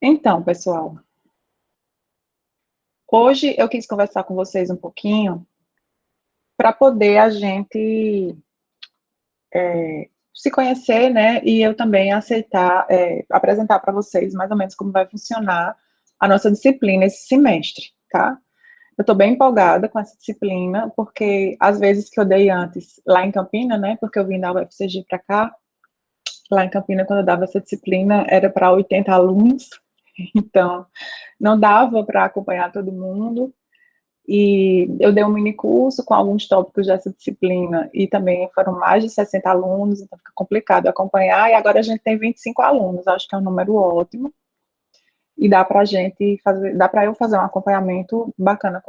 Então, pessoal, hoje eu quis conversar com vocês um pouquinho para poder a gente se conhecer, né? E eu também aceitar, apresentar para vocês mais ou menos como vai funcionar a nossa disciplina esse semestre, tá? Eu estou bem empolgada com essa disciplina, porque às vezes que eu dei antes lá em Campina, né? Porque eu vim da UFCG para cá, lá em Campina, quando eu dava essa disciplina, era para 80 alunos, então não dava para acompanhar todo mundo. E eu dei um mini curso com alguns tópicos dessa disciplina, e também foram mais de 60 alunos, então fica complicado acompanhar, e agora a gente tem 25 alunos, acho que é um número ótimo, e dá para a gente fazer, dá para eu fazer um acompanhamento bacana,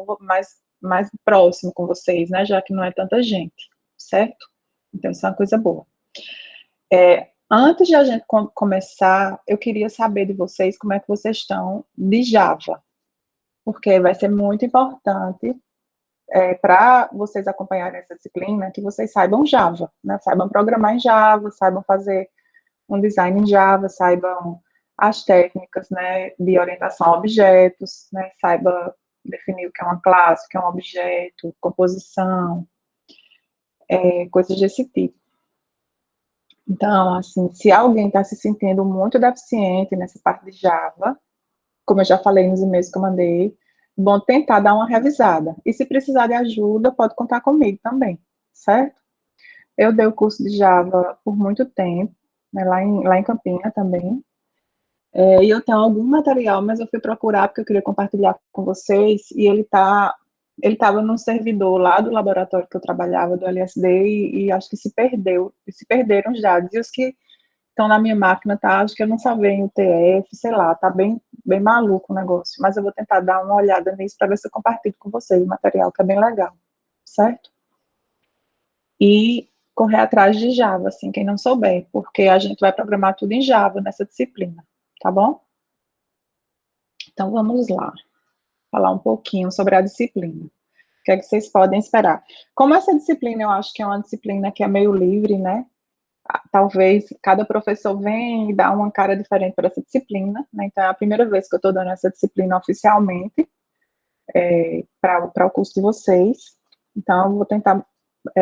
mais próximo com vocês, né, já que não é tanta gente, certo? Então isso é uma coisa boa. Antes de a gente começar, eu queria saber de vocês como é que vocês estão de Java, porque vai ser muito importante para vocês acompanharem essa disciplina, que vocês saibam Java, né? Saibam programar em Java, saibam fazer um design em Java, saibam as técnicas, né, de orientação a objetos, né, saiba definir o que é uma classe, o que é um objeto, composição, coisas desse tipo. Então, assim, se alguém está se sentindo muito deficiente nessa parte de Java, como eu já falei nos e-mails que eu mandei, bom tentar dar uma revisada. E se precisar de ajuda, pode contar comigo também, certo? Eu dei o curso de Java por muito tempo, né, lá em Campina também. E eu tenho algum material, mas eu fui procurar porque eu queria compartilhar com vocês, e ele estava num servidor lá do laboratório que eu trabalhava, do LSD, e acho que se perderam os dados. E os que estão na minha máquina, tá? Acho que eu não salvei em UTF, sei lá, tá bem maluco o negócio. Mas eu vou tentar dar uma olhada nisso para ver se eu compartilho com vocês o material, que é bem legal, certo? E correr atrás de Java, assim, quem não souber, porque a gente vai programar tudo em Java nessa disciplina, tá bom? Então vamos lá, falar um pouquinho sobre a disciplina. O que é que vocês podem esperar? Como essa disciplina eu acho que é uma disciplina que é meio livre, né? Talvez cada professor venha e dá uma cara diferente para essa disciplina, né? Então é a primeira vez que eu estou dando essa disciplina oficialmente para o curso de vocês. Então eu vou tentar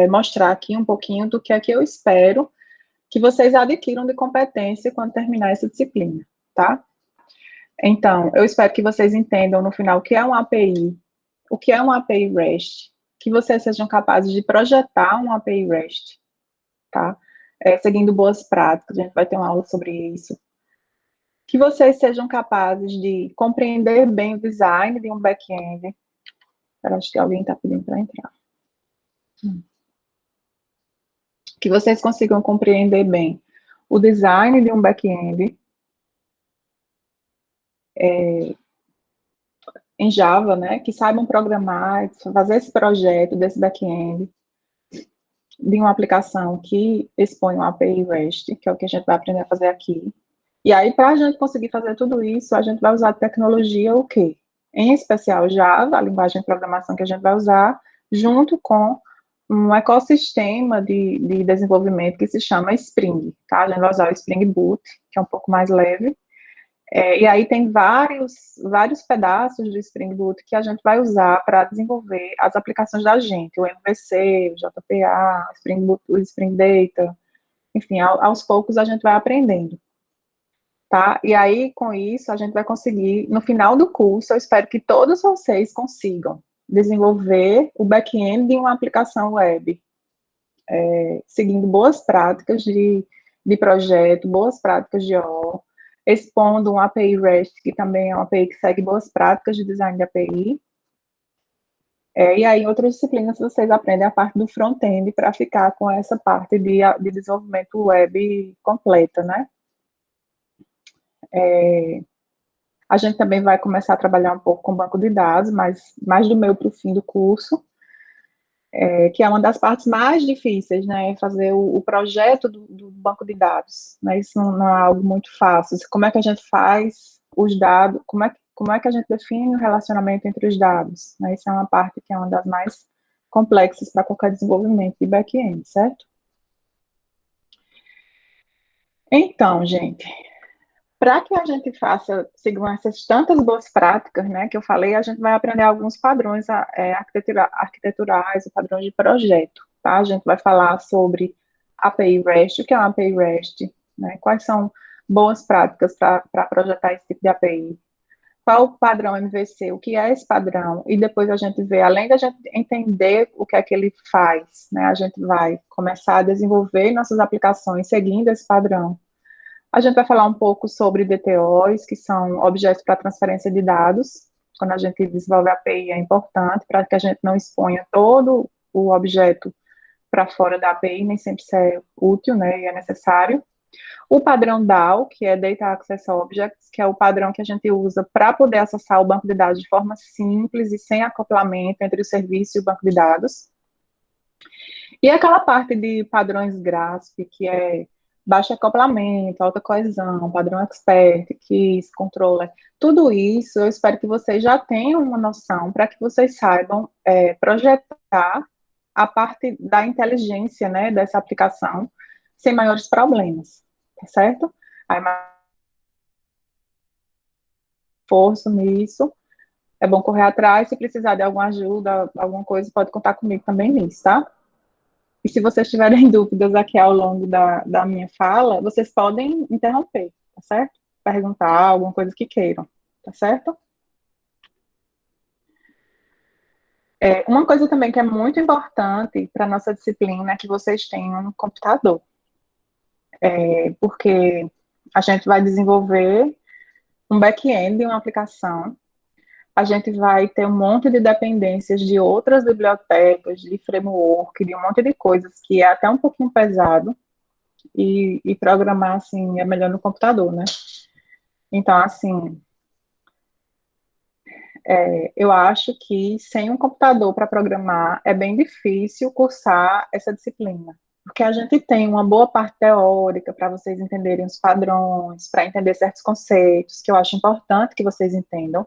mostrar aqui um pouquinho do que é que eu espero que vocês adquiram de competência quando terminar essa disciplina, tá? Então, eu espero que vocês entendam no final o que é uma API, o que é uma API REST, que vocês sejam capazes de projetar uma API REST, tá? Seguindo boas práticas, a gente vai ter uma aula sobre isso. Que vocês sejam capazes de compreender bem o design de um back-end. Acho que alguém está pedindo para entrar. Que vocês consigam compreender bem o design de um back-end em Java, né? Que saibam programar, fazer esse projeto desse back-end de uma aplicação que expõe uma API REST, que é o que a gente vai aprender a fazer aqui. E aí, para a gente conseguir fazer tudo isso, a gente vai usar tecnologia o quê? Em especial Java, a linguagem de programação que a gente vai usar, junto com um ecossistema de desenvolvimento que se chama Spring, tá? A gente vai usar o Spring Boot, que é um pouco mais leve, e aí tem vários pedaços do Spring Boot que a gente vai usar para desenvolver as aplicações da gente, o MVC, o JPA, o Spring Boot, o Spring Data, enfim, aos poucos a gente vai aprendendo, tá? E aí, com isso, a gente vai conseguir, no final do curso, eu espero que todos vocês consigam desenvolver o back-end de uma aplicação web, seguindo boas práticas de projeto, boas práticas de O, expondo um API REST, que também é uma API que segue boas práticas de design de API. E aí, em outras disciplinas, vocês aprendem a parte do front-end para ficar com essa parte de desenvolvimento web completa, né? A gente também vai começar a trabalhar um pouco com banco de dados, mas mais do meio para o fim do curso, que é uma das partes mais difíceis, né? Fazer o projeto do banco de dados, né? Isso não é algo muito fácil. Como é que a gente faz os dados, como é que a gente define o relacionamento entre os dados, né? Isso é uma parte que é uma das mais complexas para qualquer desenvolvimento de back-end, certo? Então, gente, Para que a gente faça, sigam essas tantas boas práticas, né, que eu falei, a gente vai aprender alguns padrões arquiteturais, padrões de projeto, tá? A gente vai falar sobre API REST, o que é uma API REST, né? Quais são boas práticas para projetar esse tipo de API. Qual o padrão MVC, o que é esse padrão, e depois a gente vê, além da gente entender o que é que ele faz, né, a gente vai começar a desenvolver nossas aplicações seguindo esse padrão. A gente vai falar um pouco sobre DTOs, que são objetos para transferência de dados. Quando a gente desenvolve a API, é importante para que a gente não exponha todo o objeto para fora da API, nem sempre isso é útil, né, e é necessário. O padrão DAO, que é Data Access Objects, que é o padrão que a gente usa para poder acessar o banco de dados de forma simples e sem acoplamento entre o serviço e o banco de dados. E aquela parte de padrões GRASP, que é baixo acoplamento, alta coesão, padrão expert, keys, controller, tudo isso eu espero que vocês já tenham uma noção para que vocês saibam projetar a parte da inteligência, né, dessa aplicação sem maiores problemas, tá certo? Aí, forço nisso, é bom correr atrás, se precisar de alguma ajuda, alguma coisa, pode contar comigo também nisso, tá? E se vocês tiverem dúvidas aqui ao longo da minha fala, vocês podem interromper, tá certo? Perguntar alguma coisa que queiram, tá certo? Uma coisa também que é muito importante para a nossa disciplina é que vocês tenham um computador, porque a gente vai desenvolver um back-end de uma aplicação, a gente vai ter um monte de dependências de outras bibliotecas, de framework, de um monte de coisas que é até um pouquinho pesado, e programar, assim, é melhor no computador, né? Então, assim, eu acho que sem um computador para programar é bem difícil cursar essa disciplina, porque a gente tem uma boa parte teórica para vocês entenderem os padrões, para entender certos conceitos, que eu acho importante que vocês entendam,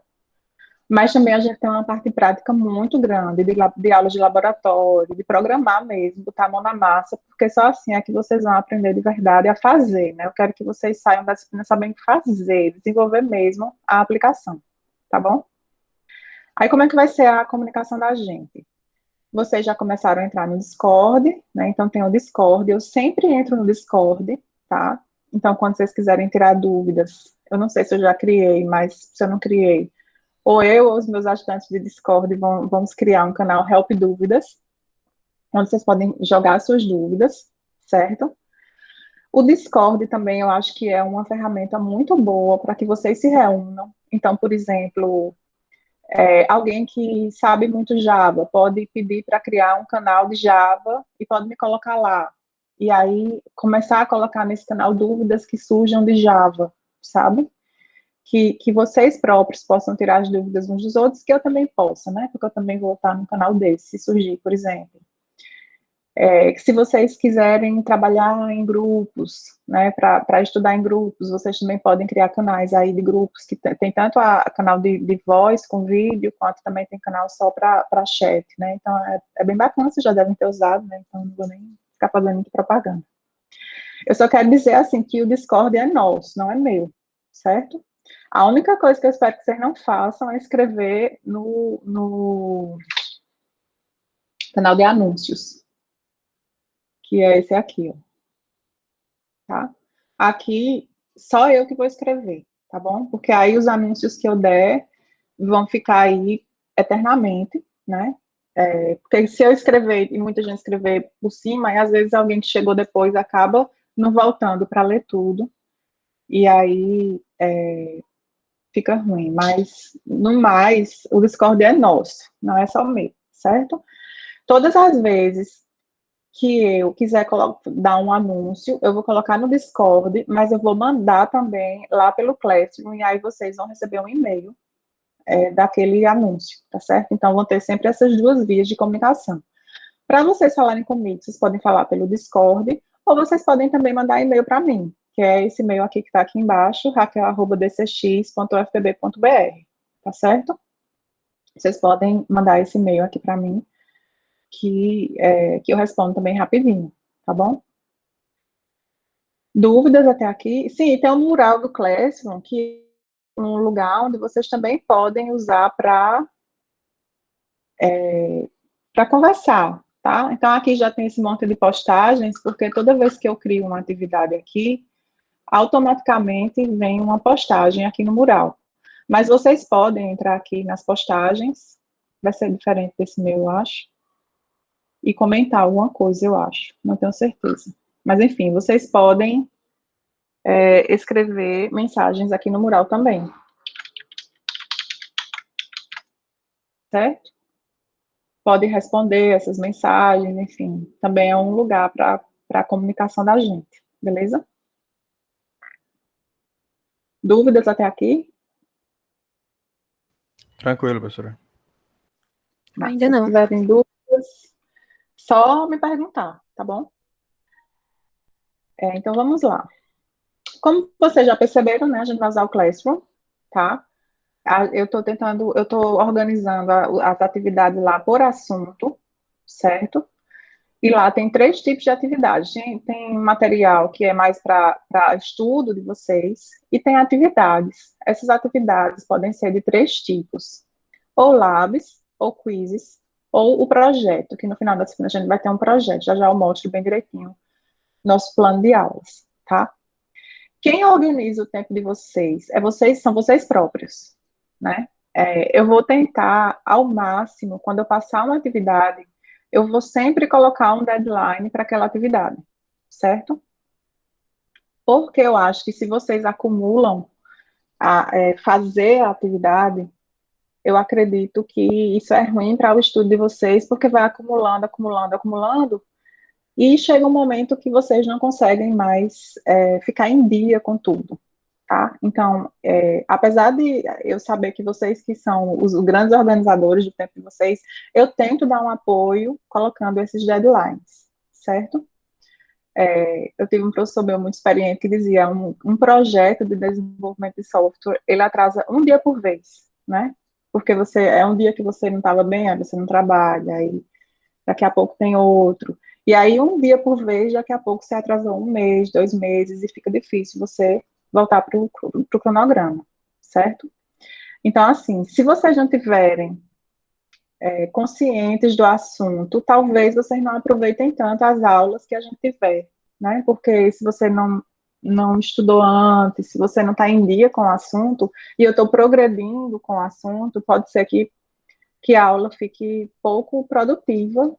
mas também a gente tem uma parte prática muito grande, de aulas de laboratório, de programar mesmo, botar a mão na massa, porque só assim é que vocês vão aprender de verdade a fazer, né? Eu quero que vocês saiam da disciplina sabendo fazer, desenvolver mesmo a aplicação, tá bom? Aí como é que vai ser a comunicação da gente? Vocês já começaram a entrar no Discord, né? Então tem o Discord, eu sempre entro no Discord, tá? Então quando vocês quiserem tirar dúvidas, eu não sei se eu já criei, mas se eu não criei, ou eu ou os meus ajudantes de Discord vamos criar um canal Help Dúvidas, onde vocês podem jogar suas dúvidas, certo? O Discord também eu acho que é uma ferramenta muito boa para que vocês se reúnam. Então, por exemplo, alguém que sabe muito Java pode pedir para criar um canal de Java e pode me colocar lá. E aí começar a colocar nesse canal dúvidas que surjam de Java, sabe? Que vocês próprios possam tirar as dúvidas uns dos outros, que eu também possa, né? Porque eu também vou estar no canal desse, se surgir, por exemplo. Se vocês quiserem trabalhar em grupos, né, para estudar em grupos, vocês também podem criar canais aí de grupos, que tem tanto canal de voz com vídeo, quanto também tem canal só para chat, né? Então, é bem bacana, vocês já devem ter usado, né? Então, não vou nem ficar fazendo muita propaganda. Eu só quero dizer, assim, que o Discord é nosso, não é meu, certo? A única coisa que eu espero que vocês não façam é escrever no canal de anúncios, que é esse aqui, ó, tá? Aqui, só eu que vou escrever, tá bom? Porque aí os anúncios que eu der vão ficar aí eternamente, né? Porque se eu escrever e muita gente escrever por cima, e às vezes alguém que chegou depois acaba não voltando para ler tudo, e aí fica ruim, mas no mais, o Discord é nosso, não é só meu, certo? Todas as vezes que eu quiser dar um anúncio, eu vou colocar no Discord, mas eu vou mandar também lá pelo Classroom, e aí vocês vão receber um e-mail daquele anúncio, tá certo? Então, vão ter sempre essas duas vias de comunicação. Para vocês falarem comigo, vocês podem falar pelo Discord, ou vocês podem também mandar e-mail para mim, que é esse e-mail aqui que está aqui embaixo, raquel.dcx.ufpb.br, tá certo? Vocês podem mandar esse e-mail aqui para mim, que eu respondo também rapidinho, tá bom? Dúvidas até aqui? Sim, tem o mural do Classroom, que é um lugar onde vocês também podem usar para conversar, tá? Então, aqui já tem esse monte de postagens, porque toda vez que eu crio uma atividade aqui, automaticamente vem uma postagem aqui no mural. Mas vocês podem entrar aqui nas postagens, vai ser diferente desse meu, eu acho, e comentar alguma coisa, eu acho, não tenho certeza. Mas, enfim, vocês podem escrever mensagens aqui no mural também, certo? Pode responder essas mensagens, enfim, também é um lugar para a comunicação da gente, beleza? Dúvidas até aqui? Tranquilo, professora. Ainda Se não. tiverem dúvidas, só me perguntar, tá bom? Então vamos lá. Como vocês já perceberam, né, a gente vai usar o Classroom, tá? Eu estou organizando as atividades lá por assunto, certo? E lá tem 3 tipos de atividades. Tem material que é mais para estudo de vocês, e tem atividades. Essas atividades podem ser de 3 tipos: ou labs, ou quizzes, ou o projeto, que no final da disciplina a gente vai ter um projeto. Já já eu mostro bem direitinho nosso plano de aulas, tá? Quem organiza o tempo de vocês são vocês próprios, né? Eu vou tentar, ao máximo, quando eu passar uma atividade, eu vou sempre colocar um deadline para aquela atividade, certo? Porque eu acho que se vocês acumulam fazer a atividade, eu acredito que isso é ruim para o estudo de vocês, porque vai acumulando, acumulando, acumulando, e chega um momento que vocês não conseguem mais ficar em dia com tudo, tá? Então, apesar de eu saber que vocês que são os grandes organizadores do tempo de vocês, eu tento dar um apoio colocando esses deadlines, certo? Eu tive um professor meu muito experiente que dizia um projeto de desenvolvimento de software, ele atrasa um dia por vez, né? Porque um dia que você não estava bem, aí você não trabalha, aí daqui a pouco tem outro. E aí, um dia por vez, daqui a pouco você atrasou 1 mês, 2 meses, e fica difícil você voltar para o cronograma, certo? Então, assim, se vocês não tiverem conscientes do assunto, talvez vocês não aproveitem tanto as aulas que a gente tiver, né? Porque se você não estudou antes, se você não está em dia com o assunto, e eu estou progredindo com o assunto, pode ser que a aula fique pouco produtiva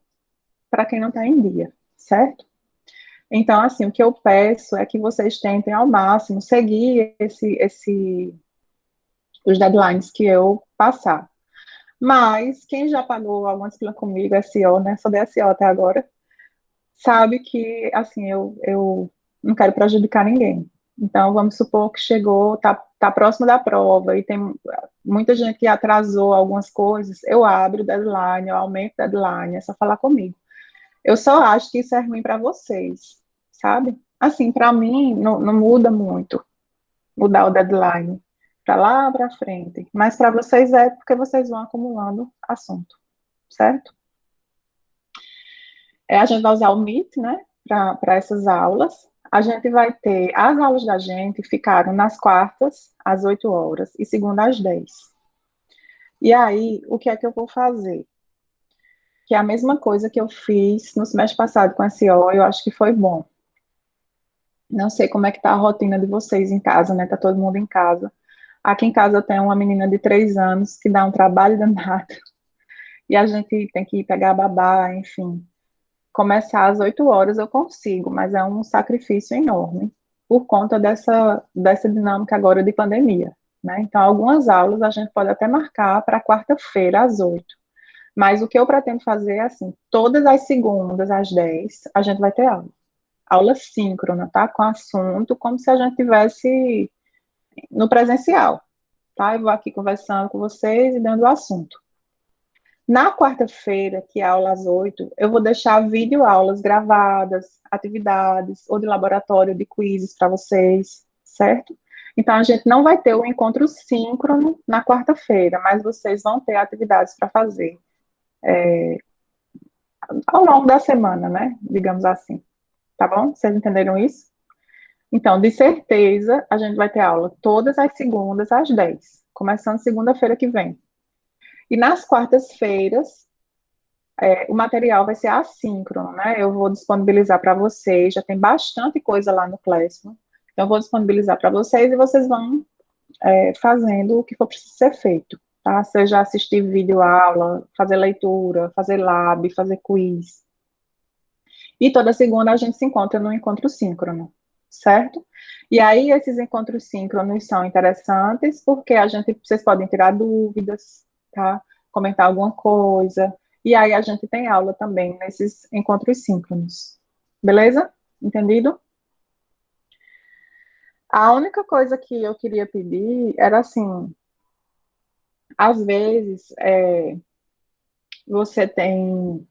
para quem não está em dia, certo? Então, assim, o que eu peço é que vocês tentem ao máximo seguir os deadlines que eu passar. Mas quem já pagou alguma disciplina comigo, SO, né? Sou da SO até agora, sabe que, assim, eu não quero prejudicar ninguém. Então, vamos supor que chegou, tá próximo da prova e tem muita gente que atrasou algumas coisas, eu abro o deadline, eu aumento o deadline, é só falar comigo. Eu só acho que isso é ruim para vocês, sabe? Assim, para mim, não muda muito mudar o deadline para lá para frente, mas para vocês é porque vocês vão acumulando assunto, certo? A gente vai usar o Meet, né, para essas aulas. A gente vai ter, as aulas da gente ficaram nas quartas, às 8 horas, e segunda às 10. E aí, o que é que eu vou fazer? Que é a mesma coisa que eu fiz no semestre passado com a SEO, eu acho que foi bom. Não sei como é que tá a rotina de vocês em casa, né? Tá todo mundo em casa. Aqui em casa tem uma menina de 3 anos que dá um trabalho danado. E a gente tem que ir pegar a babá, enfim. Começar às 8 horas eu consigo, mas é um sacrifício enorme por conta dessa dinâmica agora de pandemia, né? Então, algumas aulas a gente pode até marcar para quarta-feira às 8. Mas o que eu pretendo fazer é assim, todas as segundas às 10 a gente vai ter aula. Aula síncrona, tá? Com assunto, como se a gente tivesse no presencial, tá? Eu vou aqui conversando com vocês e dando o assunto. Na quarta-feira, que é aula às 8, eu vou deixar videoaulas gravadas, atividades, ou de laboratório, de quizzes para vocês, certo? Então, a gente não vai ter o encontro síncrono na quarta-feira, mas vocês vão ter atividades para fazer ao longo da semana, né? Digamos assim. Tá bom? Vocês entenderam isso? Então, de certeza, a gente vai ter aula todas as segundas às 10, começando segunda-feira que vem. E nas quartas-feiras, o material vai ser assíncrono, né? Eu vou disponibilizar para vocês, já tem bastante coisa lá no Classroom, então eu vou disponibilizar para vocês e vocês vão fazendo o que for preciso ser feito, tá? Seja assistir vídeo aula, fazer leitura, fazer lab, fazer quiz. E toda segunda a gente se encontra no encontro síncrono, certo? E aí esses encontros síncronos são interessantes porque vocês podem tirar dúvidas, tá? Comentar alguma coisa. E aí a gente tem aula também nesses encontros síncronos. Beleza? Entendido? A única coisa que eu queria pedir era assim, às vezes você tem,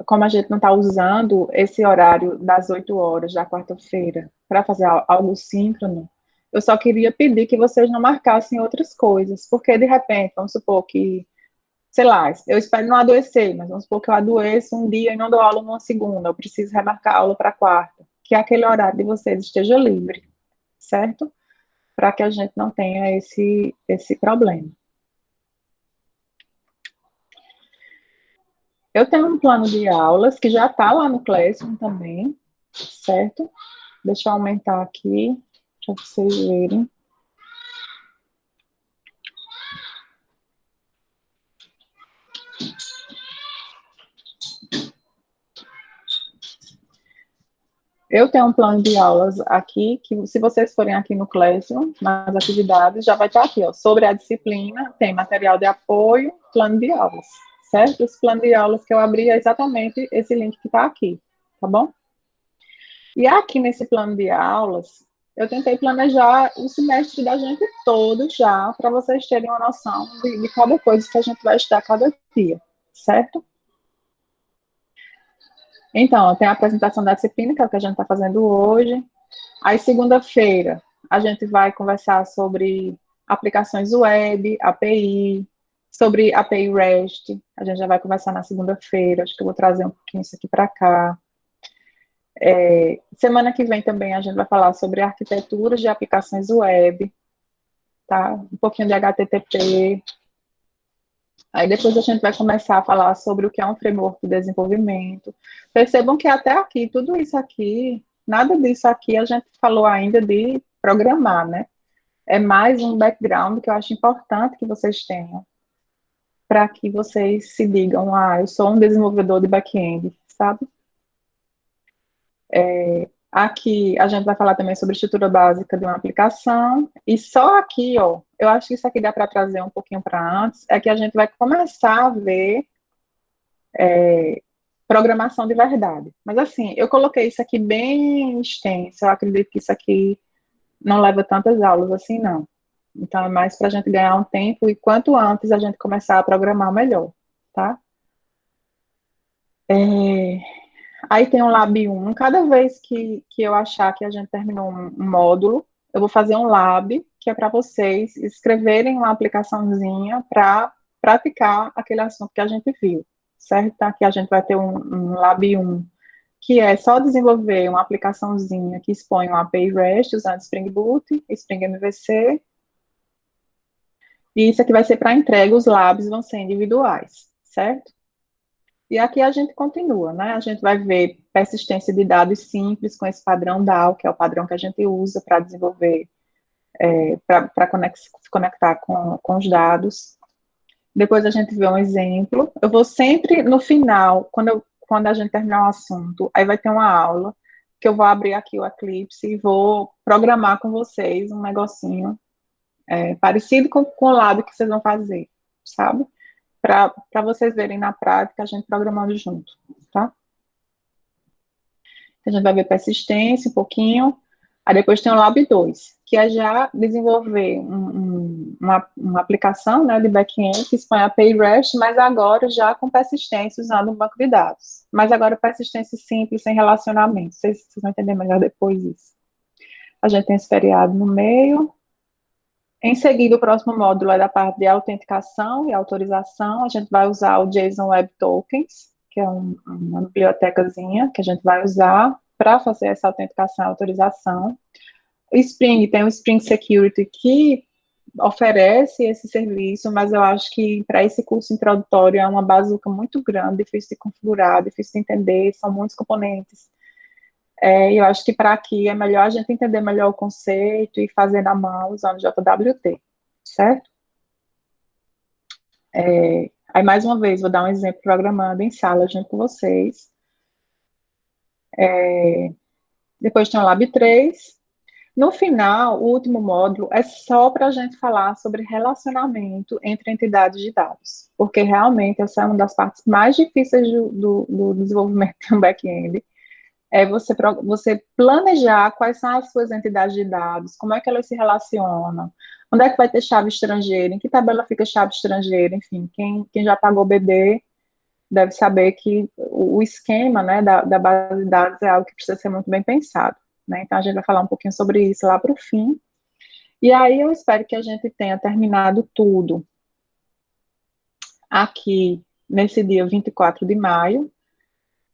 como a gente não está usando esse horário das 8 horas da quarta-feira para fazer algo síncrono, eu só queria pedir que vocês não marcassem outras coisas, porque de repente, vamos supor que, sei lá, eu espero não adoecer, mas vamos supor que eu adoeço um dia e não dou aula numa segunda, eu preciso remarcar a aula para quarta, que aquele horário de vocês esteja livre, certo? Para que a gente não tenha esse problema. Eu tenho um plano de aulas que já está lá no Classroom também, certo? Deixa eu aumentar aqui, para vocês verem. Eu tenho um plano de aulas aqui, que se vocês forem aqui no Classroom, nas atividades, já vai estar aqui, ó, sobre a disciplina, tem material de apoio, plano de aulas, certo? Esse plano de aulas que eu abri é exatamente esse link que está aqui, tá bom? E aqui nesse plano de aulas, eu tentei planejar o semestre da gente todo já, para vocês terem uma noção de cada coisa que a gente vai estudar cada dia, certo? Então, tem a apresentação da disciplina, que é o que a gente está fazendo hoje. Aí, segunda-feira, a gente vai conversar sobre aplicações web, API, sobre API REST. A gente já vai conversar na segunda-feira. Acho que eu vou trazer um pouquinho isso aqui para cá. Semana que vem também a gente vai falar sobre arquiteturas de aplicações web, tá? Um pouquinho de HTTP. Aí depois a gente vai começar a falar sobre o que é um framework de desenvolvimento. Percebam que até aqui, tudo isso aqui, nada disso aqui a gente falou ainda de programar, né? É mais um background que eu acho importante que vocês tenham, para que vocês se digam, eu sou um desenvolvedor de back-end, sabe? Aqui a gente vai falar também sobre estrutura básica de uma aplicação, e só aqui, ó, eu acho que isso aqui dá para trazer um pouquinho para antes, é que a gente vai começar a ver programação de verdade. Mas assim, eu coloquei isso aqui bem extenso, eu acredito que isso aqui não leva tantas aulas assim, não. Então é mais para a gente ganhar um tempo, e quanto antes a gente começar a programar, melhor, tá? Aí tem um Lab 1. Cada vez que eu achar que a gente terminou um módulo, eu vou fazer um Lab, que é para vocês escreverem uma aplicaçãozinha para praticar aquele assunto que a gente viu, certo? Então, aqui a gente vai ter um Lab 1, que é só desenvolver uma aplicaçãozinha que expõe um API REST usando Spring Boot, Spring MVC, e isso aqui vai ser para entrega, os labs vão ser individuais, certo? E aqui a gente continua, né? A gente vai ver persistência de dados simples com esse padrão DAO, que é o padrão que a gente usa para desenvolver, para se conectar com os dados. Depois a gente vê um exemplo. Eu vou sempre, no final, quando a gente terminar o assunto, aí vai ter uma aula, que eu vou abrir aqui o Eclipse e vou programar com vocês um negocinho parecido com o lado que vocês vão fazer, sabe? Para vocês verem na prática a gente programando junto, tá? A gente vai ver persistência um pouquinho, aí depois tem o Lab 2, que é já desenvolver uma aplicação, né, de back-end que expõe a API REST, mas agora já com persistência usando um banco de dados. Mas agora persistência simples, sem relacionamento. Vocês vão entender melhor depois isso. A gente tem esse feriado no meio. Em seguida, o próximo módulo é da parte de autenticação e autorização. A gente vai usar o JSON Web Tokens, que é uma bibliotecazinha que a gente vai usar. para fazer essa autenticação e autorização. O Spring tem o Spring Security, que oferece esse serviço, mas eu acho que para esse curso introdutório é uma bazuca muito grande, difícil de configurar, difícil de entender, são muitos componentes. Eu acho que para aqui é melhor a gente entender melhor o conceito e fazer na mão usando JWT, certo? Aí, mais uma vez, vou dar um exemplo programando em sala junto com vocês. Depois tem o Lab 3. No final, o último módulo é só para a gente falar sobre relacionamento entre entidades de dados, porque realmente essa é uma das partes mais difíceis do desenvolvimento de um back-end, é você planejar quais são as suas entidades de dados, como é que elas se relacionam, onde é que vai ter chave estrangeira, em que tabela fica chave estrangeira, enfim, quem já pagou BD deve saber que o esquema, né, da base de dados é algo que precisa ser muito bem pensado, né? Então a gente vai falar um pouquinho sobre isso lá para o fim, e aí eu espero que a gente tenha terminado tudo aqui nesse dia 24 de maio,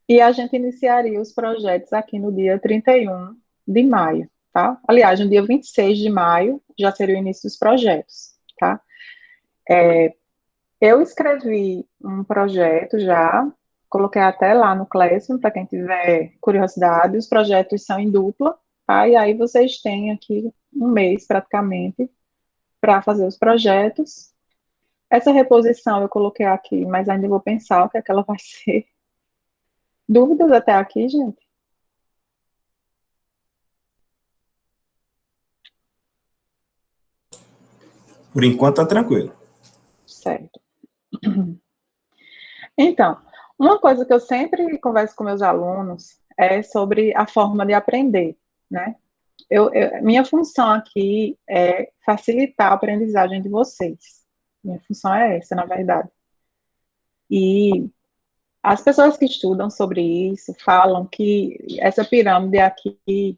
e a gente iniciaria os projetos aqui no dia 31 de maio, tá? Aliás, no dia 26 de maio já seria o início dos projetos, tá? Eu escrevi um projeto já, coloquei até lá no Classroom, para quem tiver curiosidade, os projetos são em dupla, tá? E aí vocês têm aqui um mês, praticamente, para fazer os projetos. Essa reposição eu coloquei aqui, mas ainda vou pensar o que é que ela vai ser. Dúvidas até aqui, gente? Por enquanto, tá tranquilo. Certo. Então, uma coisa que eu sempre converso com meus alunos é sobre a forma de aprender, né? Minha função aqui é facilitar a aprendizagem de vocês. Minha função é essa, na verdade. E as pessoas que estudam sobre isso falam que essa pirâmide aqui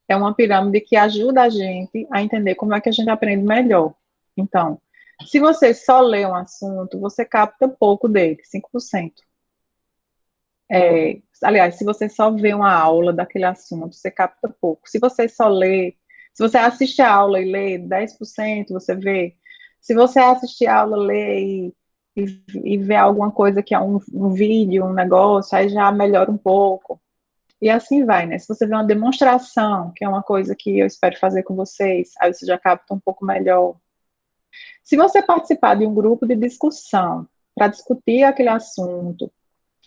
é uma pirâmide que ajuda a gente a entender como é que a gente aprende melhor. Então, se você só lê um assunto, você capta pouco dele, 5%. Aliás, se você só vê uma aula daquele assunto, você capta pouco. Se você só lê, se você assiste a aula e lê 10%, você vê. Se você assistir a aula, lê e vê alguma coisa que é um vídeo, um negócio, aí já melhora um pouco. E assim vai, né? Se você vê uma demonstração, que é uma coisa que eu espero fazer com vocês, aí você já capta um pouco melhor. Se você participar de um grupo de discussão para discutir aquele assunto,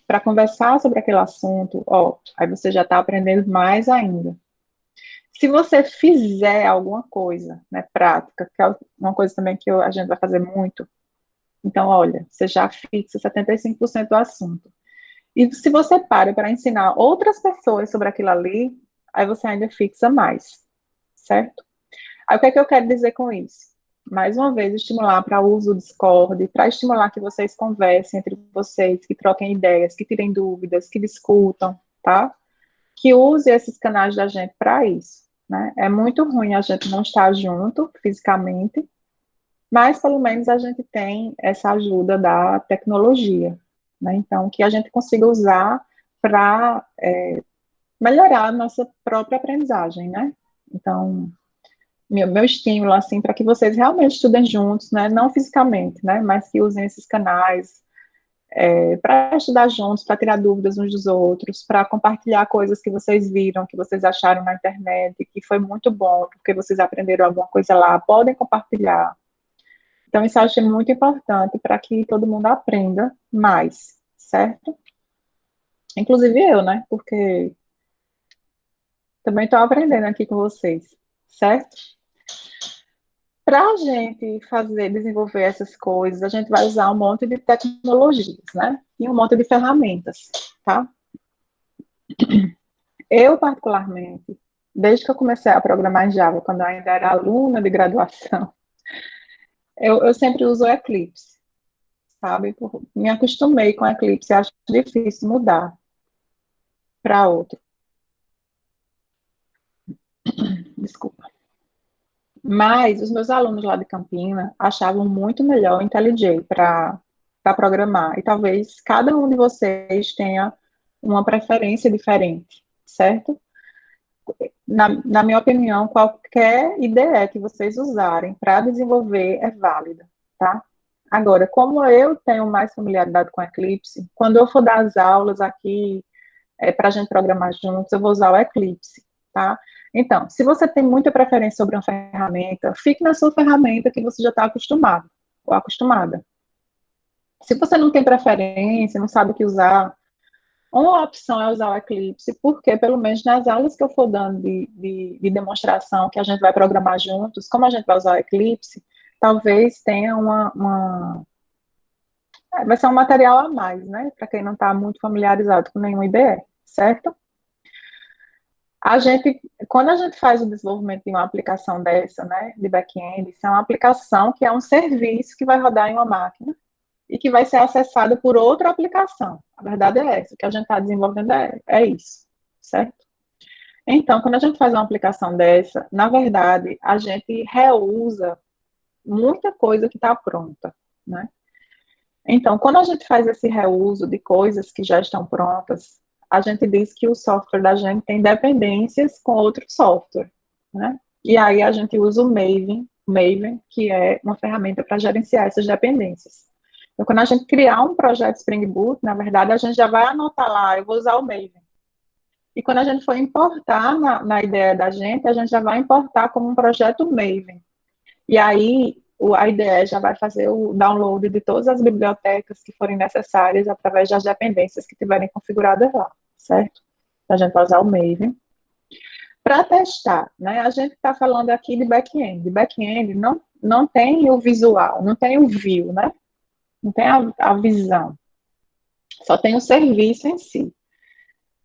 para conversar sobre aquele assunto, aí você já está aprendendo mais ainda. Se você fizer alguma coisa, né, prática, que é uma coisa também que a gente vai fazer muito, então, olha, você já fixa 75% do assunto. E se você para ensinar outras pessoas sobre aquilo ali, aí você ainda fixa mais, certo? Aí o que é que eu quero dizer com isso? Mais uma vez, estimular para o uso do Discord, para estimular que vocês conversem entre vocês, que troquem ideias, que tirem dúvidas, que discutam, tá? Que use esses canais da gente para isso, né? É muito ruim a gente não estar junto fisicamente, mas pelo menos a gente tem essa ajuda da tecnologia, né? Então, que a gente consiga usar para melhorar a nossa própria aprendizagem, né? Então, meu estímulo, assim, para que vocês realmente estudem juntos, né? Não fisicamente, né? Mas que usem esses canais para estudar juntos, para tirar dúvidas uns dos outros, para compartilhar coisas que vocês viram, que vocês acharam na internet, que foi muito bom, porque vocês aprenderam alguma coisa lá, podem compartilhar. Então, isso eu acho muito importante para que todo mundo aprenda mais, certo? Inclusive eu, né? Porque também estou aprendendo aqui com vocês, certo? Para a gente desenvolver essas coisas, a gente vai usar um monte de tecnologias, né? E um monte de ferramentas, tá? Eu, particularmente, desde que eu comecei a programar em Java, quando eu ainda era aluna de graduação, eu sempre uso o Eclipse, sabe? Me acostumei com o Eclipse, acho difícil mudar para outro. Desculpa. Mas os meus alunos lá de Campina achavam muito melhor o IntelliJ para programar. E talvez cada um de vocês tenha uma preferência diferente, certo? Na minha opinião, qualquer ideia que vocês usarem para desenvolver é válida, tá? Agora, como eu tenho mais familiaridade com Eclipse, quando eu for dar as aulas aqui, para a gente programar juntos, eu vou usar o Eclipse, tá? Então, se você tem muita preferência sobre uma ferramenta, fique na sua ferramenta que você já está acostumado ou acostumada. Se você não tem preferência, não sabe o que usar, uma opção é usar o Eclipse, porque pelo menos nas aulas que eu for dando de demonstração, que a gente vai programar juntos, como a gente vai usar o Eclipse, talvez tenha vai ser um material a mais, né? Para quem não está muito familiarizado com nenhum IDE, certo? Quando a gente faz o desenvolvimento de uma aplicação dessa, né, de back-end, isso é uma aplicação que é um serviço que vai rodar em uma máquina e que vai ser acessado por outra aplicação. A verdade é essa, o que a gente está desenvolvendo é isso, certo? Então, quando a gente faz uma aplicação dessa, na verdade, a gente reusa muita coisa que está pronta, né? Então, quando a gente faz esse reuso de coisas que já estão prontas, a gente diz que o software da gente tem dependências com outro software, né? E aí a gente usa o Maven, que é uma ferramenta para gerenciar essas dependências. Então, quando a gente criar um projeto Spring Boot, na verdade, a gente já vai anotar lá, eu vou usar o Maven. E quando a gente for importar na ideia da gente, a gente já vai importar como um projeto Maven. E aí, a IDE já vai fazer o download de todas as bibliotecas que forem necessárias através das dependências que tiverem configuradas lá, certo? A gente vai usar o Maven. Para testar, né? A gente está falando aqui de back-end. Back-end não tem o visual, não tem o view, né? Não tem a visão. Só tem o serviço em si.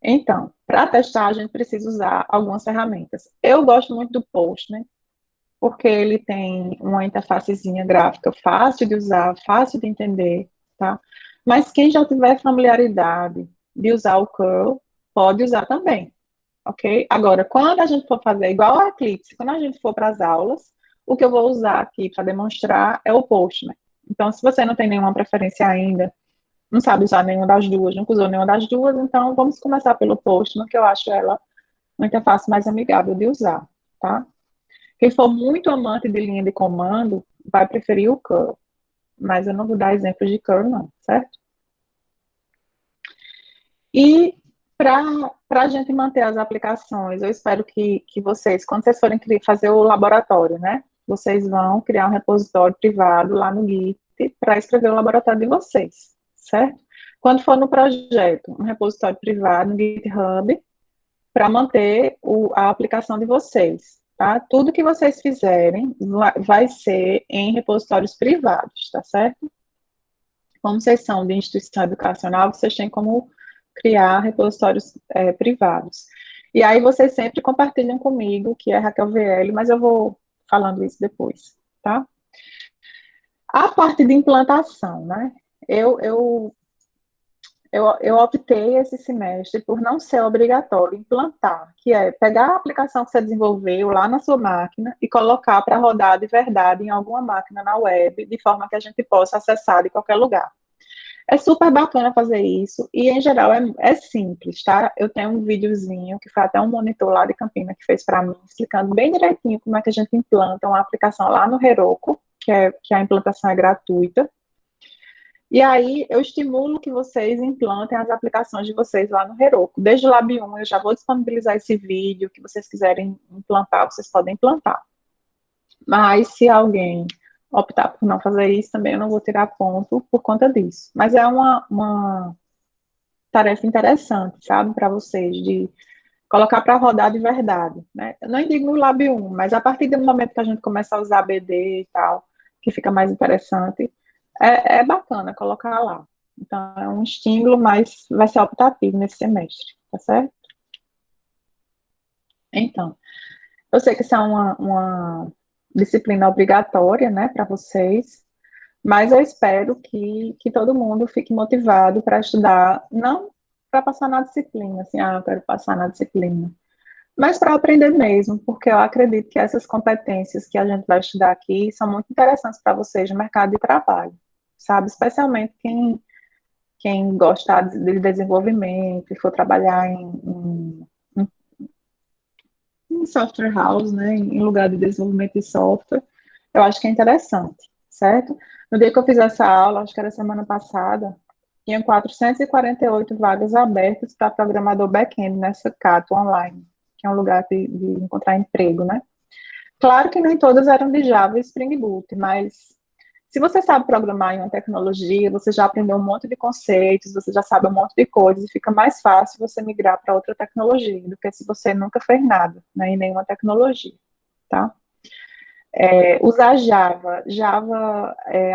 Então, para testar, a gente precisa usar algumas ferramentas. Eu gosto muito do Postman, porque ele tem uma interfacezinha gráfica fácil de usar, fácil de entender, tá? Mas quem já tiver familiaridade de usar o curl, pode usar também, ok? Agora, quando a gente for fazer igual ao Eclipse, quando a gente for para as aulas, o que eu vou usar aqui para demonstrar é o Postman. Então, se você não tem nenhuma preferência ainda, não sabe usar nenhuma das duas, nunca usou nenhuma das duas, então vamos começar pelo Postman, que eu acho ela uma interface mais amigável de usar, tá? Quem for muito amante de linha de comando, vai preferir o curl. Mas eu não vou dar exemplos de curl, não, certo? E para a gente manter as aplicações, eu espero que vocês, quando vocês forem fazer o laboratório, né? Vocês vão criar um repositório privado lá no Git para escrever o laboratório de vocês, certo? Quando for no projeto, um repositório privado no GitHub para manter a aplicação de vocês, tá? Tudo que vocês fizerem vai ser em repositórios privados, tá certo? Como vocês são de instituição educacional, vocês têm como criar repositórios privados. E aí vocês sempre compartilham comigo, que é Raquel VL, mas eu vou falando isso depois, tá? A parte de implantação, né? Eu optei esse semestre por não ser obrigatório implantar, que é pegar a aplicação que você desenvolveu lá na sua máquina e colocar para rodar de verdade em alguma máquina na web, de forma que a gente possa acessar de qualquer lugar. É super bacana fazer isso, e em geral é simples, tá? Eu tenho um videozinho, que foi até um monitor lá de Campina que fez para mim, explicando bem direitinho como é que a gente implanta uma aplicação lá no Heroku, que a implantação é gratuita. E aí, eu estimulo que vocês implantem as aplicações de vocês lá no Heroku. Desde o Lab 1, eu já vou disponibilizar esse vídeo, que vocês quiserem implantar, vocês podem implantar. Mas, se alguém optar por não fazer isso, também eu não vou tirar ponto por conta disso. Mas é uma tarefa interessante, sabe, para vocês, de colocar para rodar de verdade, né? Eu não digo no Lab 1, mas a partir do momento que a gente começa a usar BD e tal, que fica mais interessante, é bacana colocar lá. Então, é um estímulo, mas vai ser optativo nesse semestre, tá certo? Então, eu sei que isso é uma disciplina obrigatória, né, para vocês, mas eu espero que todo mundo fique motivado para estudar, não para passar na disciplina, assim, eu quero passar na disciplina, mas para aprender mesmo, porque eu acredito que essas competências que a gente vai estudar aqui são muito interessantes para vocês no mercado de trabalho, sabe? Especialmente quem gosta de desenvolvimento e for trabalhar em em software house, né, em lugar de desenvolvimento de software, eu acho que é interessante, certo? No dia que eu fiz essa aula, acho que era semana passada, tinha 448 vagas abertas para programador back-end nessa Cato Online, que é um lugar de encontrar emprego, né? Claro que nem todas eram de Java e Spring Boot, mas se você sabe programar em uma tecnologia, você já aprendeu um monte de conceitos, você já sabe um monte de coisas, e fica mais fácil você migrar para outra tecnologia do que se você nunca fez nada, né, em nenhuma tecnologia, tá? Usar Java,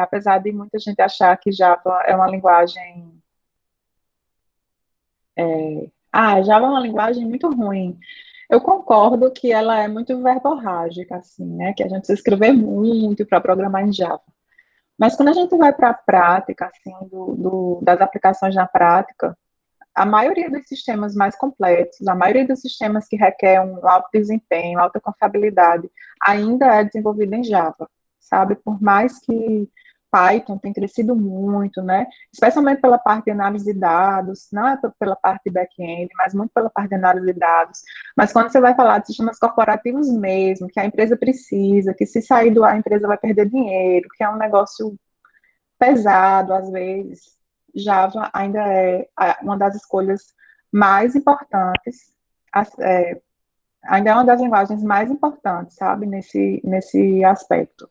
apesar de muita gente achar que Java é uma linguagem, Java é uma linguagem muito ruim. Eu concordo que ela é muito verborrágica, assim, né, que a gente precisa escrever muito para programar em Java. Mas quando a gente vai para a prática, assim, das aplicações na prática, a maioria dos sistemas mais complexos, a maioria dos sistemas que requer um alto desempenho, alta confiabilidade, ainda é desenvolvido em Java, sabe? Por mais que Python tenha crescido muito, né? Especialmente pela parte de análise de dados, não é pela parte de back-end, mas muito pela parte de análise de dados. Mas quando você vai falar de sistemas corporativos mesmo, que a empresa precisa, que se sair do ar a empresa vai perder dinheiro, que é um negócio pesado às vezes, Java ainda é uma das escolhas mais importantes, ainda é uma das linguagens mais importantes, sabe, nesse aspecto.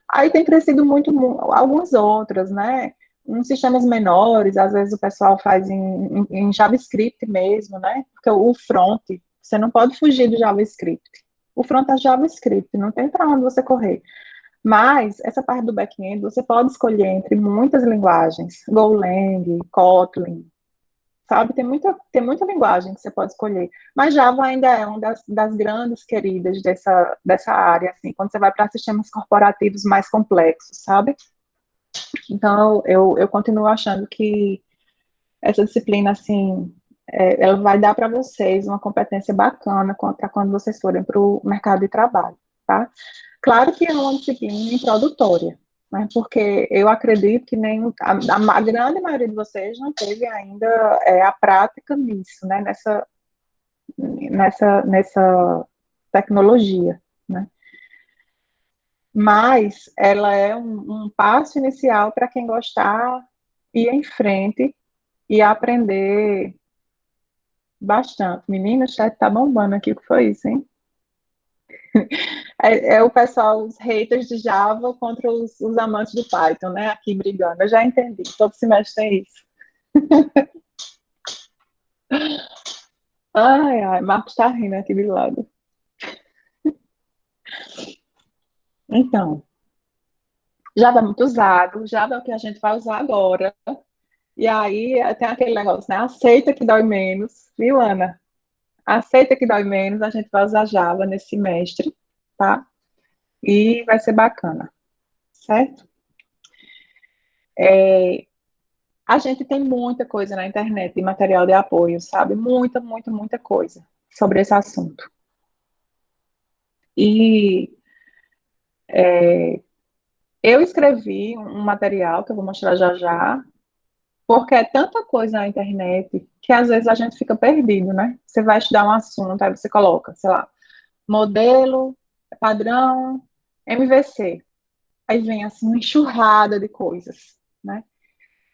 Aí tem crescido muito, algumas outras, né, uns sistemas menores, às vezes o pessoal faz em JavaScript mesmo, né, porque o front, você não pode fugir do JavaScript. O front é JavaScript, não tem para onde você correr. Mas essa parte do back-end você pode escolher entre muitas linguagens, Golang, Kotlin, sabe? Tem muita linguagem que você pode escolher. Mas Java ainda é uma das grandes queridas dessa área, assim, quando você vai para sistemas corporativos mais complexos, sabe? Então, eu continuo achando que essa disciplina, assim, ela vai dar para vocês uma competência bacana para quando vocês forem para o mercado de trabalho, tá? Claro que é uma disciplina introdutória, né? Porque eu acredito que nem a grande maioria de vocês não teve ainda a prática nisso, né? Nessa tecnologia, né? Mas ela é um passo inicial para quem gostar ir em frente e aprender bastante. Menina, o chat tá bombando aqui, o que foi isso, hein? É o pessoal, os haters de Java contra os amantes de Python, né? Aqui brigando. Eu já entendi. Todo semestre tem isso. Ai, ai, Marcos tá rindo aqui do lado. Então, Java é muito usado, Java é o que a gente vai usar agora. E aí tem aquele negócio, né? Aceita que dói menos, viu, Ana? Aceita que dói menos, a gente vai usar Java nesse semestre, tá? E vai ser bacana, certo? A gente tem muita coisa na internet de material de apoio, sabe? Muita, muita, muita coisa sobre esse assunto. E eu escrevi um material que eu vou mostrar já já, porque é tanta coisa na internet que às vezes a gente fica perdido, né? Você vai estudar um assunto, aí você coloca, sei lá, modelo, padrão, MVC. Aí vem assim uma enxurrada de coisas, né?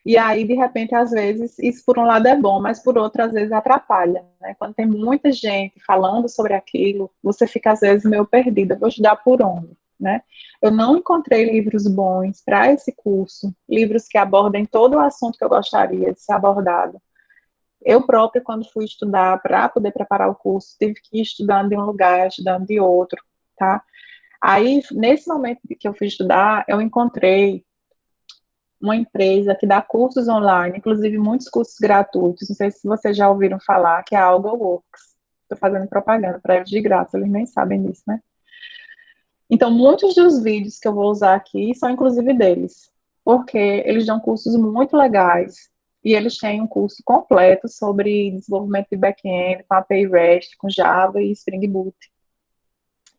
E aí, de repente, às vezes, isso por um lado é bom, mas por outro, às vezes atrapalha, né? Quando tem muita gente falando sobre aquilo, você fica, às vezes, meio perdida. Vou estudar por onde, né? Eu não encontrei livros bons para esse curso, livros que abordem todo o assunto que eu gostaria de ser abordado. Eu própria, quando fui estudar para poder preparar o curso, tive que ir estudando de um lugar, estudando de outro, tá? Aí, nesse momento que eu fui estudar, eu encontrei uma empresa que dá cursos online, inclusive muitos cursos gratuitos. Não sei se vocês já ouviram falar, que é a AlgoWorks. Estou fazendo propaganda para eles de graça, eles nem sabem disso, né? Então, muitos dos vídeos que eu vou usar aqui são inclusive deles, porque eles dão cursos muito legais e eles têm um curso completo sobre desenvolvimento de back-end com API REST, com Java e Spring Boot.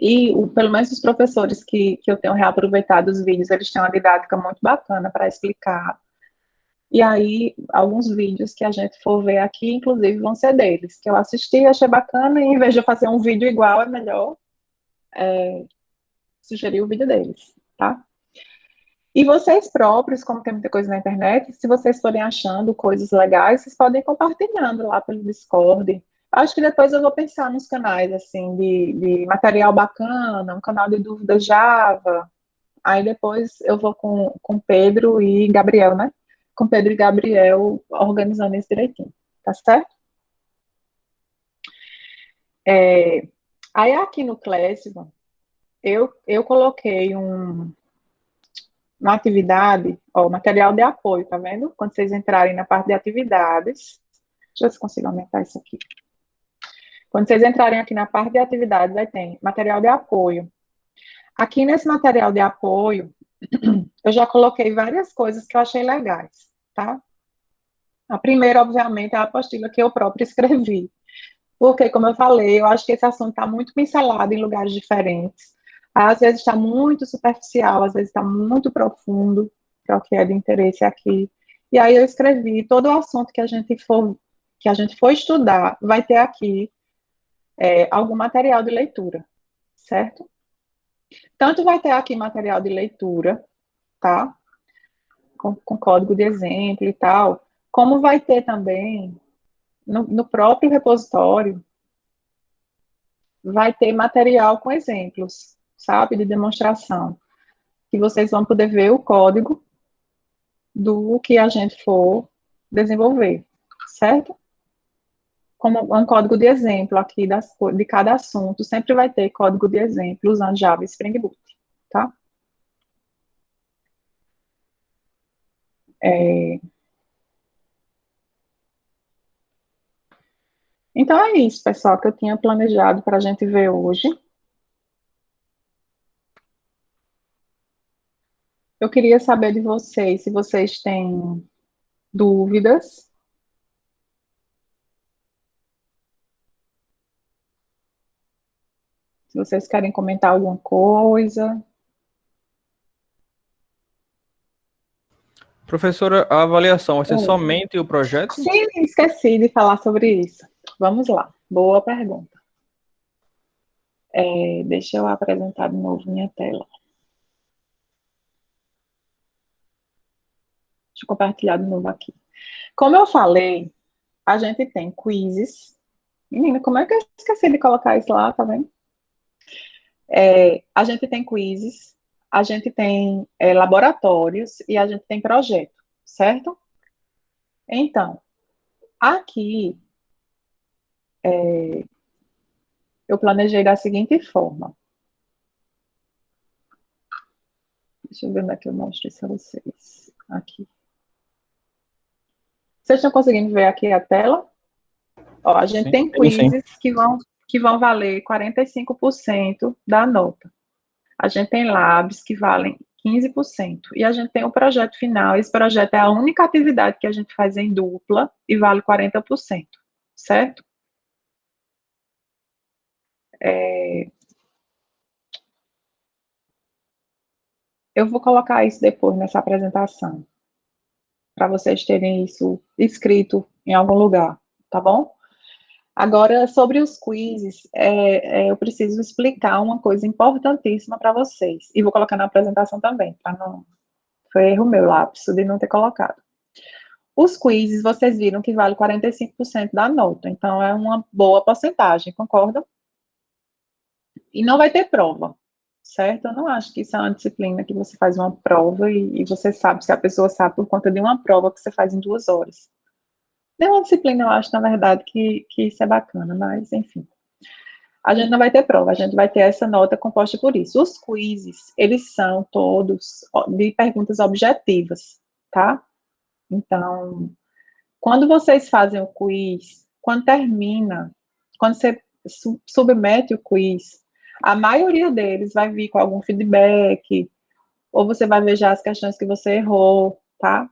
E, pelo menos os professores que eu tenho reaproveitado os vídeos, eles têm uma didática muito bacana para explicar E aí, alguns vídeos que a gente for ver aqui, inclusive, vão ser deles, que eu assisti, achei bacana, e em vez de eu fazer um vídeo igual, é melhor sugerir o vídeo deles, tá? E vocês próprios, como tem muita coisa na internet, se vocês forem achando coisas legais, vocês podem ir compartilhando lá pelo Discord. Acho que depois eu vou pensar nos canais, assim, de material bacana, um canal de dúvidas Java. Aí depois eu vou com Pedro e Gabriel, né? Com Pedro e Gabriel organizando isso direitinho, tá certo? Aí aqui no Classroom, eu coloquei uma atividade, ó, material de apoio, tá vendo? Quando vocês entrarem na parte de atividades, deixa eu ver se consigo aumentar isso aqui. Quando vocês entrarem aqui na parte de atividades, aí tem material de apoio. Aqui nesse material de apoio, eu já coloquei várias coisas que eu achei legais, tá? A primeira, obviamente, é a apostila que eu própria escrevi. Porque, como eu falei, eu acho que esse assunto está muito pincelado em lugares diferentes. Às vezes está muito superficial, às vezes está muito profundo, que é o que é de interesse aqui. E aí eu escrevi todo o assunto que a gente for estudar, vai ter aqui algum material de leitura, certo? Tanto vai ter aqui material de leitura, tá? Com código de exemplo e tal, como vai ter também no próprio repositório vai ter material com exemplos, sabe, de demonstração, que vocês vão poder ver o código do que a gente for desenvolver, certo? Como um código de exemplo aqui de cada assunto, sempre vai ter código de exemplo usando Java e Spring Boot, tá? Então é isso, pessoal, que eu tinha planejado para a gente ver hoje. Eu queria saber de vocês, se vocês têm dúvidas. Se vocês querem comentar alguma coisa. Professora, a avaliação vai ser Oi. somente o projeto? Sim, esqueci de falar sobre isso. Vamos lá. Boa pergunta. Deixa eu apresentar de novo minha tela. Deixa eu compartilhar de novo aqui. Como eu falei, a gente tem quizzes. Menina, como é que eu esqueci de colocar isso lá, tá vendo? A gente tem quizzes, a gente tem laboratórios e a gente tem projeto, certo? Então, aqui eu planejei da seguinte forma. Deixa eu ver onde é que eu mostro isso a vocês. Aqui. Vocês estão conseguindo ver aqui a tela? Ó, a gente tem quizzes que vão valer 45% da nota. A gente tem labs que valem 15%. E a gente tem o projeto final. Esse projeto é a única atividade que a gente faz em dupla e vale 40%, certo? Eu vou colocar isso depois nessa apresentação, para vocês terem isso escrito em algum lugar, tá bom? Agora, sobre os quizzes, eu preciso explicar uma coisa importantíssima para vocês. E vou colocar na apresentação também, para não. Foi erro meu, lápis, de não ter colocado. Os quizzes, vocês viram que vale 45% da nota, então é uma boa porcentagem, concordam? E não vai ter prova, certo? Eu não acho que isso é uma disciplina que você faz uma prova e você sabe se a pessoa sabe por conta de uma prova que você faz em 2 horas. Nenhuma disciplina, eu acho, na verdade, que isso é bacana, mas, enfim. A gente não vai ter prova, a gente vai ter essa nota composta por isso. Os quizzes, eles são todos de perguntas objetivas, tá? Então, quando vocês fazem o quiz, quando termina, quando você submete o quiz, a maioria deles vai vir com algum feedback, ou você vai ver já as questões que você errou, tá?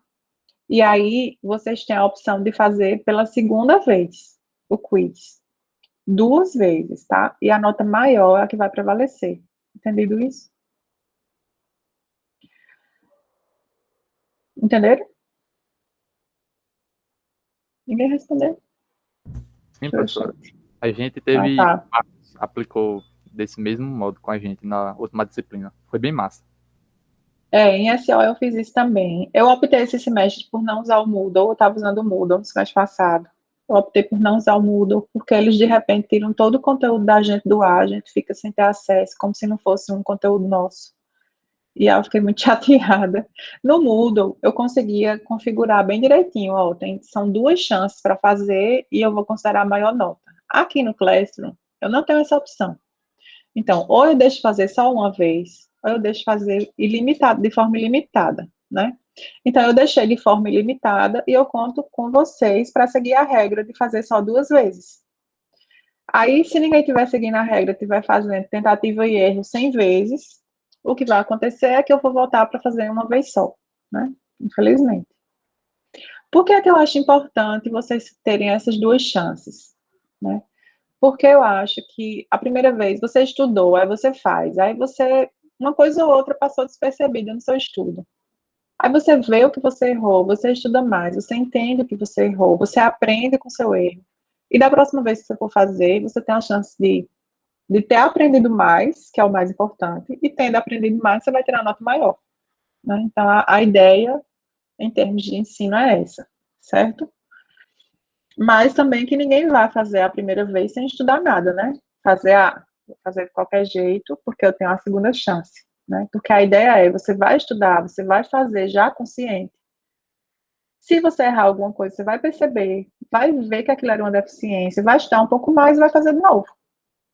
E aí, vocês têm a opção de fazer pela segunda vez o quiz. 2 vezes, tá? E a nota maior é a que vai prevalecer. Entendido isso? Entenderam? Ninguém respondeu? Sim, professora. A gente teve, tá. aplicou desse mesmo modo com a gente na última disciplina. Foi bem massa. Em SO eu fiz isso também. Eu optei esse semestre por não usar o Moodle, eu estava usando o Moodle no semestre passado. Eu optei por não usar o Moodle, porque eles de repente tiram todo o conteúdo da gente do ar, a gente fica sem ter acesso, como se não fosse um conteúdo nosso. E aí eu fiquei muito chateada. No Moodle, eu conseguia configurar bem direitinho, ó, são 2 chances para fazer e eu vou considerar a maior nota. Aqui no Classroom, eu não tenho essa opção. Então, ou eu deixo fazer só uma vez, ou eu deixo fazer ilimitado, de forma ilimitada, né? Então, eu deixei de forma ilimitada e eu conto com vocês para seguir a regra de fazer só 2 vezes. Aí, se ninguém estiver seguindo a regra, estiver fazendo tentativa e erro 100 vezes, o que vai acontecer é que eu vou voltar para fazer uma vez só, né? Infelizmente. Por que é que eu acho importante vocês terem essas 2 chances, né? Porque eu acho que a primeira vez você estudou, aí você faz, aí você, uma coisa ou outra passou despercebida no seu estudo. Aí você vê o que você errou, você estuda mais, você entende o que você errou, você aprende com o seu erro. E da próxima vez que você for fazer, você tem a chance de ter aprendido mais, que é o mais importante, e tendo aprendido mais, você vai ter uma nota maior, né? Então, a ideia, em termos de ensino, é essa, certo? Mas também que ninguém vai fazer a primeira vez sem estudar nada, né? Vou fazer de qualquer jeito, porque eu tenho a segunda chance, né? Porque a ideia é, você vai estudar, você vai fazer já consciente. Se você errar alguma coisa, você vai perceber, vai ver que aquilo era uma deficiência, vai estudar um pouco mais e vai fazer de novo,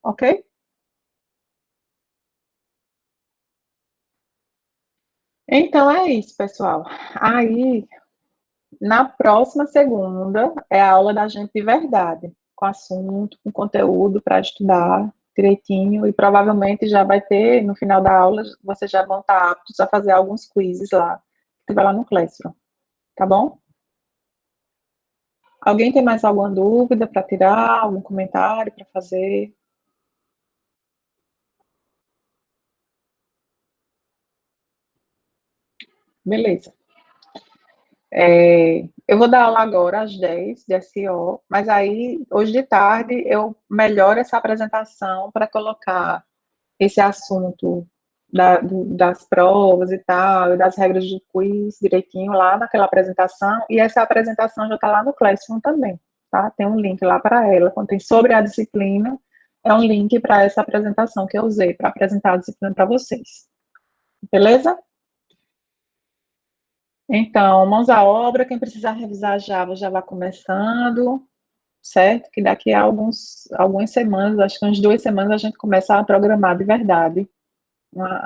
ok? Então é isso, pessoal. Aí, na próxima segunda, é a aula da gente de verdade, com assunto, com conteúdo para estudar direitinho, e provavelmente já vai ter, no final da aula, vocês já vão estar aptos a fazer alguns quizzes lá, que vai lá no Classroom, tá bom? Alguém tem mais alguma dúvida para tirar, algum comentário para fazer? Beleza. Eu vou dar aula agora às 10 de SEO, mas aí, hoje de tarde, eu melhoro essa apresentação para colocar esse assunto das provas e tal, e das regras de quiz direitinho lá naquela apresentação, e essa apresentação já está lá no Classroom também, tá? Tem um link lá para ela, quando tem sobre a disciplina, é um link para essa apresentação que eu usei para apresentar a disciplina para vocês. Beleza? Então, mãos à obra, quem precisar revisar Java já vai começando, certo? Que daqui a algumas semanas, acho que umas 2 semanas, a gente começa a programar de verdade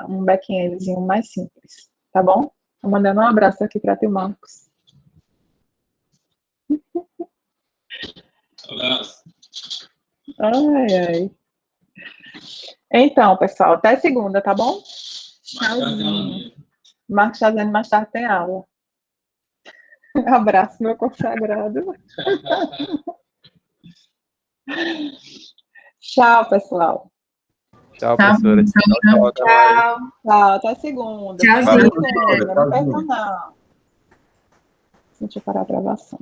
um back-endzinho mais simples, tá bom? Tô mandando um abraço aqui para o Marcos. Abraço. Ai, ai. Então, pessoal, até segunda, tá bom? Tchauzinho. Marcos está dizendo mais tarde tem aula. Abraço, meu consagrado. Tchau, pessoal. Tchau, professora. Tchau. Tchau, até segunda. Tchauzinho. Até segunda, não perca não. Deixa eu parar a gravação.